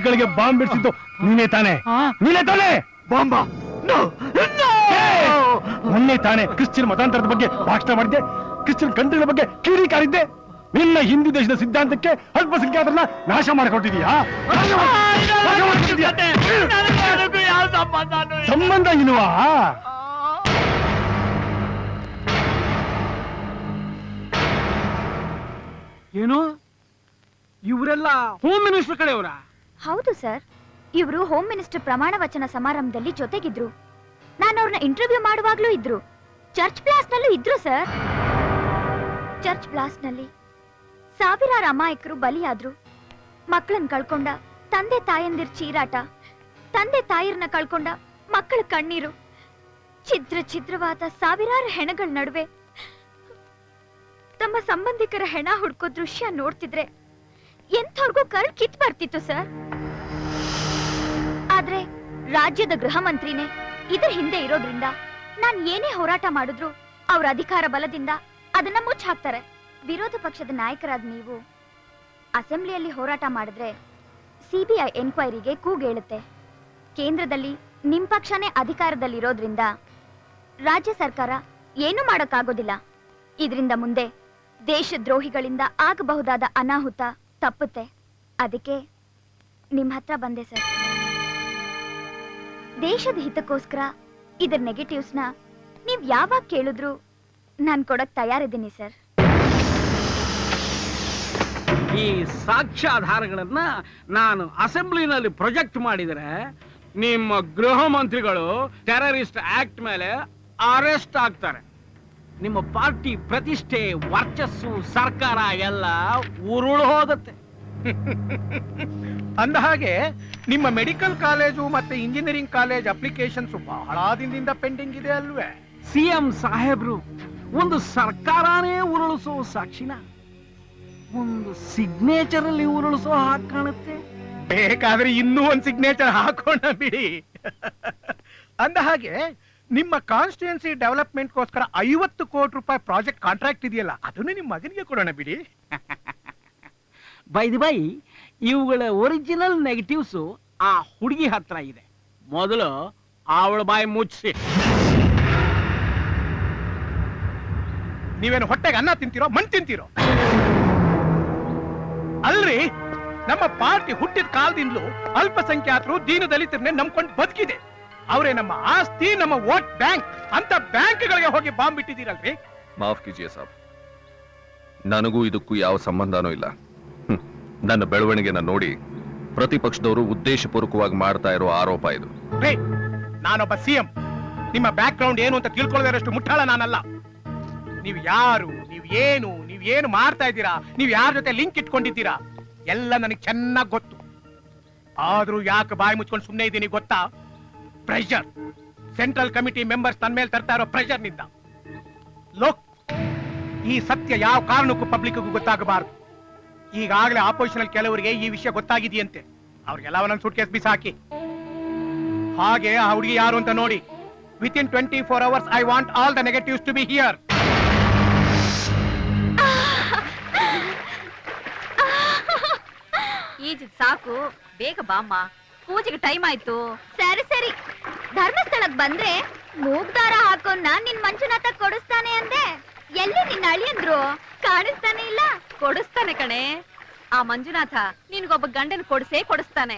ಮಕ್ಕಳಿಗೆ ಬಾಂಬ್ ಬಿಡಿಸಿದ್ದು ನೀನೇ ತಾನೆ? ನೀನೇ ತಾನೆ ಬಾಂಬ? ಮೊನ್ನೆ ತಾನೆ ಕ್ರಿಶ್ಚಿಯನ್ ಮತಾಂತರದ ಬಗ್ಗೆ ಭಾಷಣ ಮಾಡಿದ್ದೆ, ಕ್ರಿಶ್ಚಿಯನ್ ಕಂಟ್ರಿಗಳ ಬಗ್ಗೆ ಕಿಡಿ ಕಾರಿದ್ದೆ. ನಿನ್ನ ಹಿಂದೂ ದೇಶದ ಸಿದ್ಧಾಂತಕ್ಕೆ ಅಲ್ಪಸಂಖ್ಯಾತರನ್ನ ನಾಶ ಮಾಡಿಕೊಟ್ಟಿದೀಯಾ? ಸಂಬಂಧ ಇಲ್ವಾ? ಏನು ಇವರೆಲ್ಲ ಹೋಮ್ ಮಿನಿಸ್ಟರ್ ಕಡೆಯವರ? ಹೌದು ಸರ್, ಇವರು ಹೋಮ್ ಮಿನಿಸ್ಟರ್ ಪ್ರಮಾಣ ವಚನ ಸಮಾರಂಭದಲ್ಲಿ ಜೊತೆಗಿದ್ರು. ನಾನು ಅವ್ರನ್ನ ಇಂಟರ್ವ್ಯೂ ಮಾಡುವಾಗ್ಲೂ ಇದ್ರು. ಚರ್ಚ್ ಬ್ಲಾಸ್ಟ್ ನಲ್ಲೂ ಇದ್ರು ಸರ್. ಚರ್ಚ್ ಬ್ಲಾಸ್ಟ್ ನಲ್ಲಿ ಸಾವಿರಾರು ಅಮಾಯಕರು ಬಲಿಯಾದ್ರು. ಮಕ್ಕಳನ್ನ ಕಳ್ಕೊಂಡ ತಂದೆ ತಾಯಂದಿರ್ ಚೀರಾಟ, ತಂದೆ ತಾಯಿರ್ನ ಕಳ್ಕೊಂಡ ಮಕ್ಕಳ ಕಣ್ಣೀರು, ಛಿದ್ರವಾದ ಸಾವಿರಾರು ಹೆಣಗಳ ನಡುವೆ ತಮ್ಮ ಸಂಬಂಧಿಕರ ಹೆಣ ಹುಡ್ಕೋ ದೃಶ್ಯ ನೋಡ್ತಿದ್ರೆ ಎಂಥವ್ರಿಗೂ ಕರ್ಲ್ ಕಿತ್ ಬರ್ತಿತ್ತು ಸರ್. ಆದ್ರೆ ರಾಜ್ಯದ ಗೃಹ ಮಂತ್ರಿನೇ ಇದ್ರ ಹಿಂದೆ ಇರೋದ್ರಿಂದ ನಾನ್ ಏನೇ ಹೋರಾಟ ಮಾಡಿದ್ರು ಅವ್ರ ಅಧಿಕಾರ ಬಲದಿಂದ ಅದನ್ನ ಮುಚ್ಚ ಹಾಕ್ತಾರೆ. ವಿರೋಧ ಪಕ್ಷದ ನಾಯಕರಾದ ನೀವು ಅಸೆಂಬ್ಲಿಯಲ್ಲಿ ಹೋರಾಟ ಮಾಡಿದ್ರೆ ಸಿಬಿಐ ಎನ್ಕ್ವೈರಿಗೆ ಕೂಗೇಳುತ್ತೆ. ಕೇಂದ್ರದಲ್ಲಿ ನಿಮ್ ಪಕ್ಷನೇ ಅಧಿಕಾರದಲ್ಲಿರೋದ್ರಿಂದ ರಾಜ್ಯ ಸರ್ಕಾರ ಏನು ಮಾಡಕ್ಕಾಗೋದಿಲ್ಲ. ಇದರಿಂದ ಮುಂದೆ ದೇಶದ್ರೋಹಿಗಳಿಂದ ಆಗಬಹುದಾದ ಅನಾಹುತ ತಪ್ಪುತ್ತೆ. ಅದಕ್ಕೆ ನಿಮ್ ಹತ್ರ ಬಂದೆ ಸರ್. ದೇಶದ ಹಿತಕ್ಕೋಸ್ಕರ ಇದರ ನೆಗೆಟಿವ್ಸ್ನ ನೀವ್ ಯಾವಾಗ ಕೇಳಿದ್ರು ನಾನ್ ಕೊಡಕ್ ತಯಾರಿದ್ದೀನಿ ಸರ್. ಈ ಸಾಕ್ಷ್ಯಾಧಾರಗಳನ್ನ ನಾನು ಅಸೆಂಬ್ಲಿನಲ್ಲಿ ಪ್ರೊಜೆಕ್ಟ್ ಮಾಡಿದರೆ ನಿಮ್ಮ ಗೃಹ ಮಂತ್ರಿಗಳು ಟೆರರಿಸ್ಟ್ ಆಕ್ಟ್ ಮೇಲೆ ಅರೆಸ್ಟ್ ಆಗ್ತಾರೆ. ನಿಮ್ಮ ಪಾರ್ಟಿ ಪ್ರತಿಷ್ಠೆ, ವರ್ಚಸ್ಸು, ಸರ್ಕಾರ ಎಲ್ಲ ಉರುಳು ಹೋಗುತ್ತೆ. ಅಂದ ಹಾಗೆ ನಿಮ್ಮ ಮೆಡಿಕಲ್ ಕಾಲೇಜು ಮತ್ತೆ ಇಂಜಿನಿಯರಿಂಗ್ ಕಾಲೇಜ್ ಅಪ್ಲಿಕೇಶನ್ಸ್ ಬಹಳ ದಿನದಿಂದ ಪೆಂಡಿಂಗ್ ಇದೆ ಅಲ್ವೇ? ಸಿಎಂ ಸಾಹೇಬ್ರು ಒಂದು ಸರ್ಕಾರನೇ ಉರುಳಿಸೋ ಸಾಕ್ಷಿನ ಒಂದು ಸಿಗ್ನೇಚರ್ ಅಲ್ಲಿ ಉರುಳಿಸೋ ಹಾಗೆ ಕಾಣುತ್ತೆ. ಬೇಕಾದ್ರೆ ಇನ್ನೂ ಒಂದು ಸಿಗ್ನೇಚರ್ ಹಾಕೋಣ ಬಿಡಿ. ಅಂದ ಹಾಗೆ ನಿಮ್ಮ ಕಾನ್ಸ್ಟಿಟ್ಯೂನ್ಸಿ ಡೆವಲಪ್ಮೆಂಟ್ಗೋಸ್ಕರ 50 ಕೋಟಿ ರೂಪಾಯಿ ಪ್ರಾಜೆಕ್ಟ್ ಕಾಂಟ್ರಾಕ್ಟ್ ಇದೆಯಲ್ಲ, ಅದನ್ನು ನಿಮ್ಮ ಮಗನಿಗೆ ಕೊಡೋಣ ಬಿಡಿ. ಬೈ ಇವುಗಳ ಒರಿಜಿನಲ್ ನೆಗೆಟಿವ್ಸ್ ಆ ಹುಡುಗಿ ಹತ್ರ ಇದೆ. ಮೊದಲು ಅವಳ ಬಾಯಿ ಮುಚ್ಚಿ. ನೀವೇನು ಹೊಟ್ಟೆಗೆ ಅನ್ನ ತಿಂತೀರೋ ಮಣ್ಣು ತಿಂತೀರೋ? ಅಲ್ರಿ, ನಮ್ಮ ಪಾರ್ಟಿ ಹುಟ್ಟಿದ ಕಾಲದಿಂದಲೂ ಅಲ್ಪಸಂಖ್ಯಾತರು ದೀನ ದಲಿತರನ್ನೇ ನಂಬ್ಕೊಂಡು ಬದುಕಿದೆ. ಅವರೇ ನಮ್ಮ ಆಸ್ತಿ, ನಮ್ಮ ವೋಟ್ ಬ್ಯಾಂಕ್. ಅಂತ ಬ್ಯಾಂಕ್ಗಳಿಗೆ ಹೋಗಿ ಬಾಂಬ್ ಬಿಟ್ಟಿದ್ದೀರಲ್ರಿ. ಮಾಫ್ ಕೀಜಿಯೇ ಸಾಬ್, ನನಗೂ ಇದಕ್ಕೂ ಯಾವ ಸಂಬಂಧನೂ ಇಲ್ಲ. ನನ್ನ ಬೆಳವಣಿಗೆನ ನೋಡಿ ಪ್ರತಿಪಕ್ಷದವರು ಉದ್ದೇಶಪೂರ್ವಕವಾಗಿ ಮಾಡ್ತಾ ಇರೋ ಆರೋಪ ಇದು. ನಾನೊಬ್ಬ ಸಿಎಂ, ನಿಮ್ಮ ಬ್ಯಾಕ್ ಗ್ರೌಂಡ್ ಏನು ಅಂತ ತಿಳ್ಕೊಳ್ಳೋದರಷ್ಟು ಮುಟ್ಟಾಳ ನಾನಲ್ಲ. ನೀವು ಯಾರು, ನೀವೇನು ಮಾಡ್ತಾ ಇದ್ದೀರಾ, ನೀವು ಯಾರ ಜೊತೆ ಲಿಂಕ್ ಇಟ್ಕೊಂಡಿದ್ದೀರಾ ಎಲ್ಲ ನನಗೆ ಚೆನ್ನಾಗಿ ಗೊತ್ತು. ಆದ್ರೂ ಯಾಕೆ ಬಾಯಿ ಮುಚ್ಕೊಂಡು ಸುಮ್ಮನೆ ಇದ್ದೀನಿ ಗೊತ್ತಾ? ಪ್ರೆಷರ್, ಸೆಂಟ್ರಲ್ ಕಮಿಟಿ ಮೆಂಬರ್ಸ್ ನನ್ನ ಮೇಲೆ ತರ್ತಾ ಇರೋ ಪ್ರೆಷರ್ ನಿಂದ. ಲೋಕ್, ಈ ಸತ್ಯ ಯಾವ ಕಾರಣಕ್ಕೂ ಪಬ್ಲಿಕ್ಗೂ ಗೊತ್ತಾಗಬಾರದು. ಈಗಾಗಲೇ ಆಪೋಸಿಷನ್ ಕೆಲವರಿಗೆ ಈ ವಿಷಯ ಗೊತ್ತಾಗಿದೆಯಂತೆ. ಅವ್ರಿಗೆಲ್ಲ ಒಂದೊಂದು ಸೂಟ್ ಕೇಸ್ ಬಿಸಾಕಿ. ಹಾಗೆ ಆ ಹುಡುಗಿ ಯಾರು ಅಂತ ನೋಡಿ. Within 24 hours, I want all the negatives to be here. ಈಜಿದ್ ಸಾಕು, ಬೇಗ ಬಾಮ್ಮ, ಪೂಜೆಗೆ ಟೈಮ್ ಆಯ್ತು. ಸರಿ, ಧರ್ಮಸ್ಥಳಕ್ ಬಂದ್ರೆ ಮೂಗ್ದಾರ ಹಾಕೊಂಡ್ ನಿನ್ ಮಂಜುನಾಥ ಕೊಡಿಸ್ತಾನೆ ಅಂದೆ. ಎಲ್ಲಿ ನಿನ್ನ ಅಳಿಯಂದ್ರು? ಕಾಣಿಸ್ತಾನೆ ಇಲ್ಲ. ಕೊಡಿಸ್ತಾನೆ ಕಣೆ. ಆ ಮಂಜುನಾಥ ನಿನ್ಗೊಬ್ಬ ಗಂಡನ್ ಕೊಡಿಸೇ ಕೊಡಿಸ್ತಾನೆ.